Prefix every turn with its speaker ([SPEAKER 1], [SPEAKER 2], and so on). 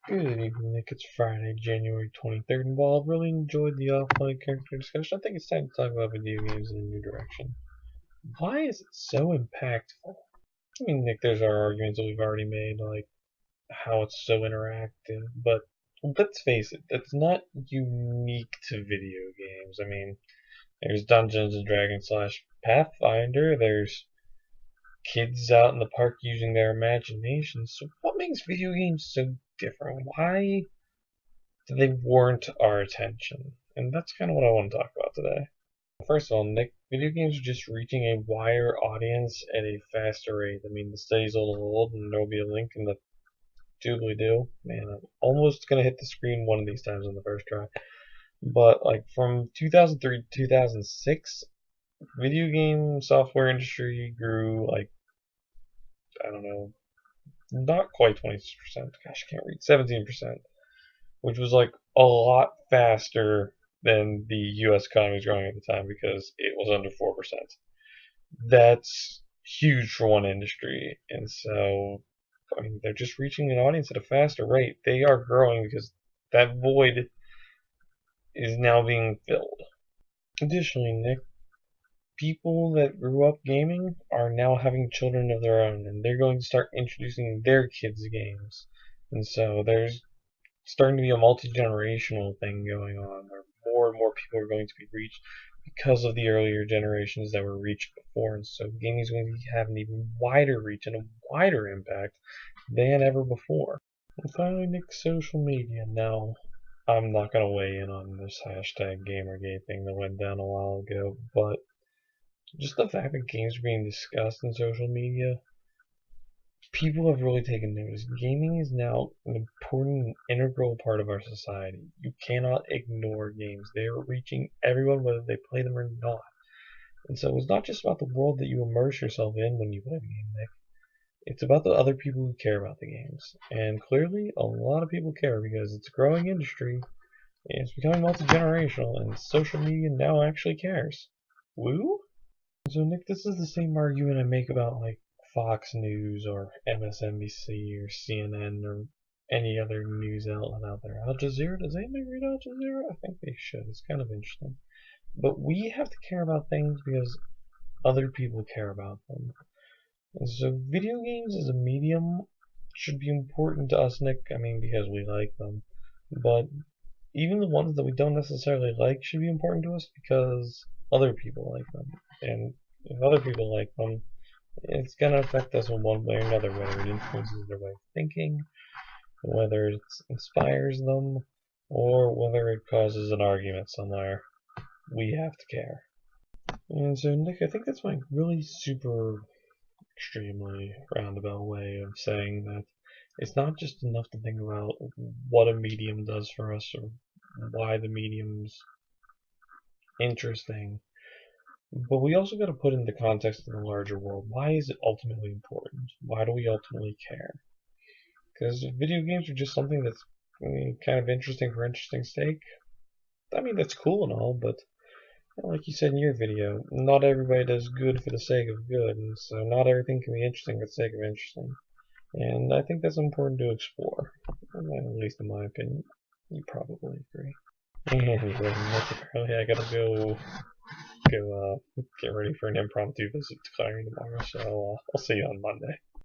[SPEAKER 1] Good evening, Nick. It's Friday, January 23rd, and while I've really enjoyed the offline character discussion, I think it's time to talk about video games in a new direction. Why is it so impactful? I mean, Nick, there's our arguments that we've already made, like how it's so interactive, but let's face it, that's not unique to video games. I mean, there's Dungeons and Dragons slash Pathfinder, there's kids out in the park using their imagination. So, what makes video games so different? Why do they warrant our attention? And that's kind of what I want to talk about today. First of all, Nick, video games are just reaching a wider audience at a faster rate. I mean, the study's a little old, and there'll be a link in the doobly doo. Man, I'm almost gonna hit the screen one of these times on the first try. But like from 2003 to 2006, video game software industry grew like, I don't know, not quite 20%. Gosh, I can't read. 17%, which was like a lot faster than the U.S. economy was growing at the time because it was under 4%. That's huge for one industry, and so I mean they're just reaching an audience at a faster rate. They are growing because that void is now being filled. Additionally, Nick, people that grew up gaming are now having children of their own, and they're going to start introducing their kids games. And so there's starting to be a multi-generational thing going on, where more and more people are going to be reached because of the earlier generations that were reached before. And so gaming is going to have an even wider reach and a wider impact than ever before. And finally, Nick, social media. Now, I'm not going to weigh in on this hashtag Gamergate thing that went down a while ago, but just the fact that games are being discussed in social media, people have really taken notice. Gaming is now an important and integral part of our society. You cannot ignore games. They are reaching everyone whether they play them or not. And so it's not just about the world that you immerse yourself in when you play the game, Nick. It's about the other people who care about the games. And clearly, a lot of people care because it's a growing industry, and it's becoming multi-generational, and social media now actually cares. Woo? So, Nick, this is the same argument I make about, like, Fox News or MSNBC or CNN or any other news outlet out there. Al Jazeera, does anybody read Al Jazeera? I think they should. It's kind of interesting. But we have to care about things because other people care about them. And so video games as a medium should be important to us, Nick. I mean, because we like them. But even the ones that we don't necessarily like should be important to us because other people like them. And if other people like them, it's going to affect us in one way or another, whether it influences their way of thinking, whether it inspires them, or whether it causes an argument somewhere. We have to care. And so, Nick, I think that's my really super extremely roundabout way of saying that it's not just enough to think about what a medium does for us or why the medium's interesting, but we also got to put in the context of the larger world. Why is it ultimately important? Why do we ultimately care? Because video games are just something that's kind of interesting for interesting's sake. I mean, that's cool and all, but like you said in your video, not everybody does good for the sake of good, and so not everything can be interesting for the sake of interesting. And I think that's important to explore, at least in my opinion. You probably agree. Anyway, apparently I gotta go get ready for an impromptu visit to Clarion tomorrow, so I'll see you on Monday.